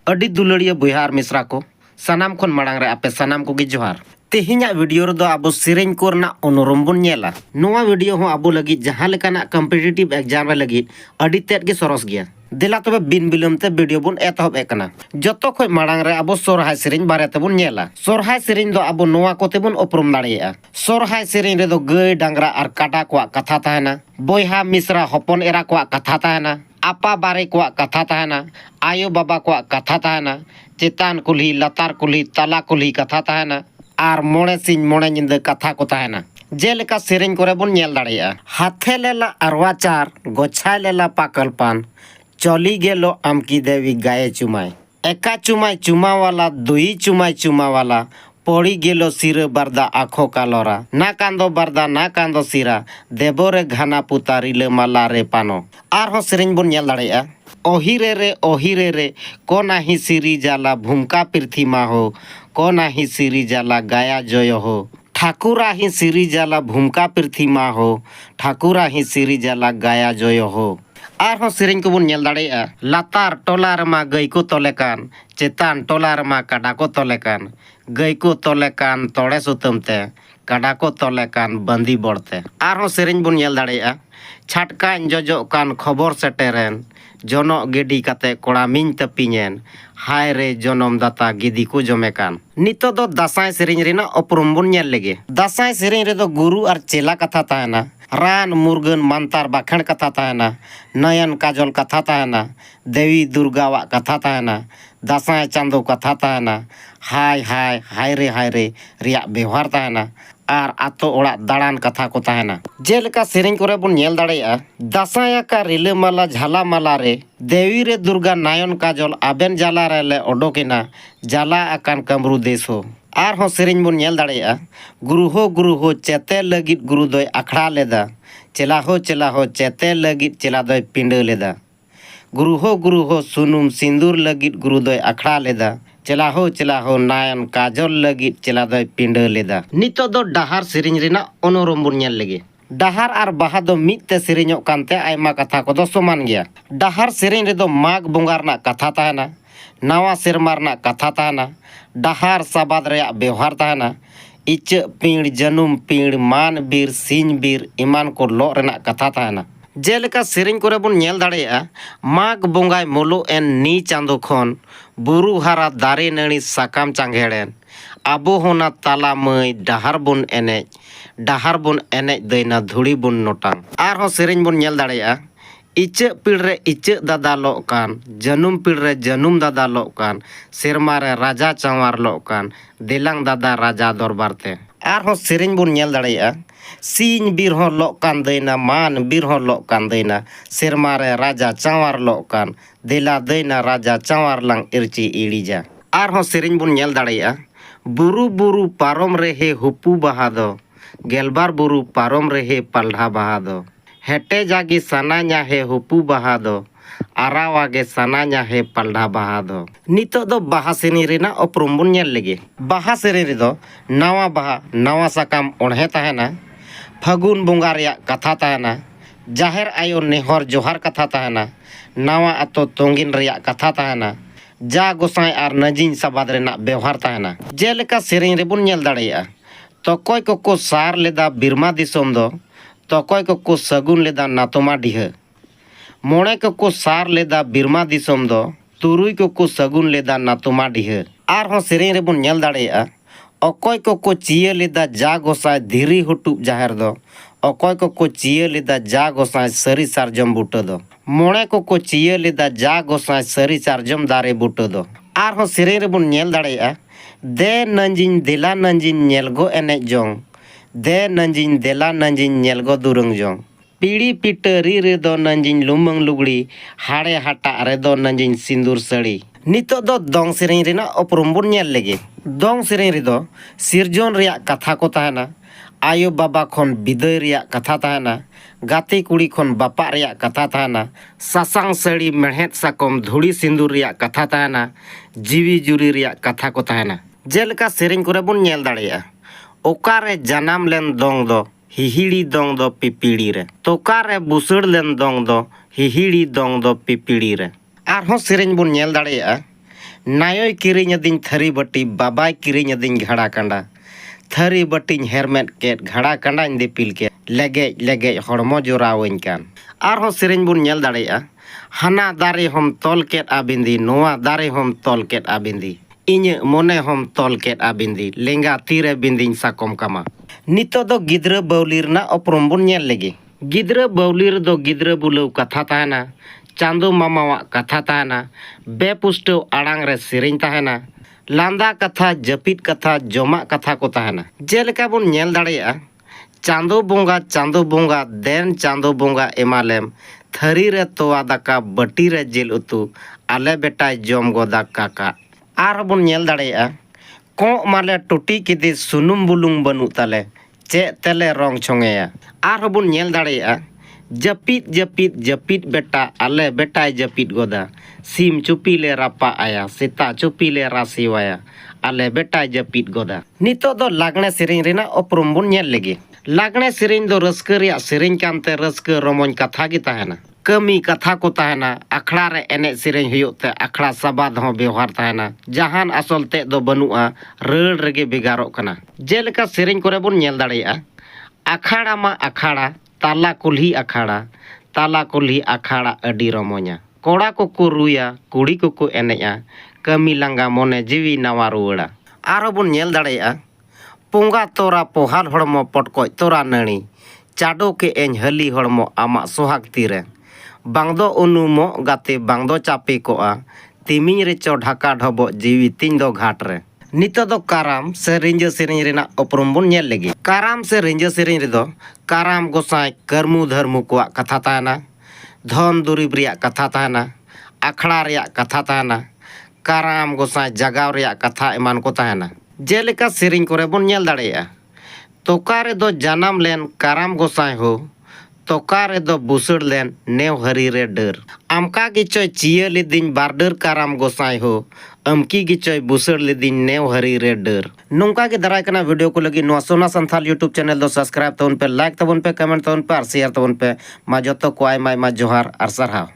अडी दुलड़िया बुहार मिश्रा को सनाम खन मांग रे आपे सनाम को जोहार तेहिना वीडियो रो अब सेरें कोरना अनुरम बन नेला नोआ वीडियो हो अब लगी जहां लेकाना कम्पिटिटिव एग्जाम लगी अडी तेट के सरस गया दिला तबे बिन बिलमते वीडियो बन एतहब एकना जतो खय मांग रे अब सोरहाय सेरें बारे तबन नेला सोरहाय सेरें दो अब नोआ कोते बन उपरुम दाड़िया सोरहाय सेरें रे दो गय डांगरा और काटा को कथा ताहेना बोयहा मिश्रा हपन एरा को कथा ताहेना आपा बारे को कथा ताहेना आयो बाबा को कथा ताहेना चेतान कुल्ही लतार कुल्ही तला कुल्ही कथा ताहेना आर मोड़े सिंह मोड़े निंद कथा को ताहेना जेलेका सेरें करे बन नेल दाड़िया हाथे लेला अरवाचार गोछाय लेला पाकलपान चली गेलो आमकी देवी गाये चुमाय एका चुमाय चुमा वाला दुई चुमाय चुमा वाला पड़ी गेलो सिर बारदा आखो कालोरा ना कांदो बारदा ना कांदो सिरा देबोरे घाना पुतारी ले माला रे पानो आर हो सेरें बन नेल दाड़िया ओहिरे रे को नाही सिरी जाला भूमका पृथ्वीमा हो को नाही सिरी जाला गाया जय हो ठाकुरा ही सिरी जाला भूमका पृथ्वीमा हो ठाकुरा ही सिरी जाला गाया जय हो आर हो सेरें को बन नेल दाड़िया लातार टोलार मा गई को तोलेकान चेतान टोलार मा काडा को तोलेकान गई को तोलेकान तोड़े सुतमते काडा को तोलेकान बंदी बड़ते आर हो सेरें बन नेल दाड़िया छाटका जजो कान खबर सेटेरेन जनो गेडी काते कोड़ा मिन तपिनेन हाय रे जनम दाता गिदी को जमे कान नितो दो दासाय सेरें रेना उपरुम बन नेल लेगे दासाय सेरें रे दो गुरु और चेला कथा ताहेना रान मुर्गन मानतार बाखण कथा ताहेना नयन काजल कथा ताहेना देवी दुर्गा वा कथा ताहेना दासाय चांदो कथा ताहेना हाय हाय हाय रे रिया व्यवहार ताहेना आर आतो ओड़ा दाड़ान कथा को ताहेना जेलेका सेरें करे बन नेल दाड़िया दासाया का रिले माला झाला माला रे देवी रे दुर्गा नायन काजल आबेन जाला रे ले ओडोकेना जाला आकान कमरू देश हो आर हो सेरें बन नेल दाड़िया गुरु हो चेते लगित गुरु दोय अखड़ा लेदा चेला हो चेते लगित चेला दोय पिंड लेदा गुरु हो सुनुम सिंदूर लगित गुरु दोय अखड़ा लेदा चला हो नायन काजल लगित चला दोय पिंड लेदा नितो दो डहार सेरें रेना अनुरम बन नेल लेगे डहार और बाहा दो मिदते सेरेंोग कानते आयमा कथा को दो समान गया डहार सेरें रे दो माघ बोंगा रना कथा ताहेना नावा सेरमा रना कथा ताहेना डहार साबाद रे व्यवहार ताहेना इच्च पीड़ जनुम पीड़ मान बीर सिंह बीर ईमान को लो रना कथा ताहेना जेलेका सेरें करे बन नेल दाड़िया माघ बोंगाय मोलो एन नी चांदो खन बुरु हारा दारे नड़ी साकाम चांगेड़ेन आबो होना ताला मई डहार बन एनेज दैना धुड़ी बन नोटांग आर हो सेरें बन नेल दाड़िया इच्च पीड़ रे इच्च दादा लोग कान जनुम पीड़ रे जनुम दादा लोग कान सेरमा रे राजा चांवार लोग कान देलांग दादा राजा दरबार ते आर हो सेरें बन नेल दाड़िया सिंह बीर हो लोग कान दैना मान बीर हो लोग कान दैना सेरमा रे राजा चांवार लोग कान देला दैना राजा चांवार लांग इरची इड़ीजा आर हो सेरें बन नेल दाड़िया बुरु पारम रे हे हुपू बाहा दो गेलबार बुरु पारम रे हे पल्ढा बाहा दो हेटे जागी सनान्या हे हुपू बाहा दो आरावागे सनान्या हे पल्ढा बाहा दो नितो दो बाहा सेरें रेना उपरुम बन नेल लेगे बाहा सेरें रे दो नावा बाहा नावा साकाम ओढ़े ताहेना फागुन बोंगा रिया कथा ताहेना जाहेर आयो नेहर जोहार कथा ताहेना नावा आतो तोंगिन रिया कथा ताहेना जा गोसाई आर नजीन साबाद रेना व्यवहार ताहेना जेलेका सेरें रे बन नेल दाड़िया तोकय को सार लेदा बिरमा दिसोम दो तोकय को सगुन लेदा नातोमा डिह मोड़े को सार लेदा बिरमा दिसोम दो तुरुई को सगुन लेदा नातोमा डिह आर हो सेरें रे बन नेल दाड़िया अकय को चिया लेदा जा गोसाई धीरी हुटुब जाहेर दो अकय को चिया लेदा जा गोसाई सरी सारजम बूटा दो मोड़े को चिया लेदा जा गोसाई सरी सारजम दारे बूटा दो आर हो सेरें रे बन नेल दाड़िया दे नंजिन देला नंजिन नेलगो एनेज जोंग दे नंजिन देला नंजिन नेलगो दुरंग जोंग पीड़ी पिटरी रे दो नंजिन लुमंग लुगड़ी हाड़े हाटा रे दो नंजिन सिंदूर सड़ी नितो दो दोंग सेरें रेना उपरुम बन नेल लेगे दोंग सेरें रे दो सिरजोन रिया कथा को ताहेना आयो बाबा खन बिदय रिया कथा ताहेना गाते कुड़ी खन बापा रिया कथा ताहेना सासांग सड़ी मेढ़ेत साकम धुड़ी सिंदूर रिया कथा ताहेना जीवी जुरी रिया कथा को ताहेना जेलेका सेरें करे बन नेल दाड़िया ओकारे जनाम लेन दोंग दो हिहिड़ी दोंग दो पिपीड़ी रे तोकारे बुसड़ लेन दोंग दो हिहिड़ी दोंग दो पिपीड़ी रे आर हो सेरें बन नेल दाड़िया नायोय किरिंग अदिन थरी बटी बाबाय किरिंग अदिन घड़ा कंडा थरी बटिन हेरमेट केट घड़ा कंडा दिपिल के लेगे लेगे हड़मो जोरावइन कान आरहों सेरेñ बुन नेल दाड़ेया हाना दारे हम तोल केट आबिंदी नोआ दारे हम तोल केट आबिंदी इᱧ मोने हम तोल केट आबिंदी लेंगा तीरे बिंदिñ साकम कामा नितो दो गिद्रा बावली रना उपरम बुन नेल लेगे गिद्रा बावली रदो गिद्रा बुलाव कथा ताहना चांदो मामावा कथा ताहना बेपुष्टो आड़ांग रे सेरेñ ताहना लांदा कथा जपित कथा जमा कथा को ताहना जेलेका बुन नेल दाड़ेया चांदो बोंगा देन चांदो बोंगा एमालेम थरी रे तोवा दाका बटी रे जेल उतु आले बेटाय जम गोदा काका आर बुन नेल दाड़ेया को माले टुटी किदि सुनुम बुलुंग बनु ताले चे तेले रंग छोंगेया आर बुन नेल दाड़ेया जपित जपित जपित बेटा आले बेटाय जपित गोदा सीम चुपी ले रापा आया सीता चुपी ले रासिवाया आले बेटाय जपित गोदा नितो दो लागणे सेरेñ रेना उपरुम बुन नेल लेगे लागणे सेरेñ दो रस्का रिया सेरेñ कानते रस्का रमोñ कथा गी ताहेना कमी कथा को ताहेना अखड़ा रे एने सेरेñ हुयुते अखड़ा सबाद हो व्यवहार ताहेना जहान असल ते दो बनुआ रड़ रेगे बेगारोक कना जेलेका सेरेñ करे बुन नेल दाड़ेया अखाड़ा मा अखाड़ा ताला कुल्ही अखाड़ा अडी रमोña कोड़ा को रुया कुड़ी को एनेया कमी लांगा मोने जीवी नवा रुवाड़ा आरो बुन नेल दाड़ेया पोंगा तोरा पोहाल हड़मो पटकोय तोरा नणी चाडो के एñ हली हड़मो आमा सोहाग तीरे बांगदो उनुमो गाते बांगदो चापे कोआ तिमिñ रेचो ढाका ढबो जीवी तिñ दो घाट रे नितो दो काराम से रिंजा सेरेñ रेना उपरुम बुन नेल लेगे काराम से रिंजा सेरेñ रेदो काराम गोसाई कर्मु धर्मु को कथा ताना धन दुरिब रिया कथा ताना अखड़ा रिया कथा ताना काराम गोसाई जगाव रिया कथा एमान को ताना जेलेका सेरेñ करे बुन नेल दाड़ेया तोका रेदो जानाम लेन काराम गोसाई हो तोका रेदो बुसड़ लेन नेव हरी रे डर आमका गिचोय चिया लेदिन बारडर काराम गोसाई हो अमकी गिचोय बुसड़ लेदिन नेव हरी रे डर नोंका के दराय कना वीडियो को लगी नोआ सोना संथाल यूट्यूब चैनल दो सब्सक्राइब तबन पे लाइक तबन पे कमेंट तबन पे और शेयर तबन पे मा जतो को आयमा जोहार आर सारहाव।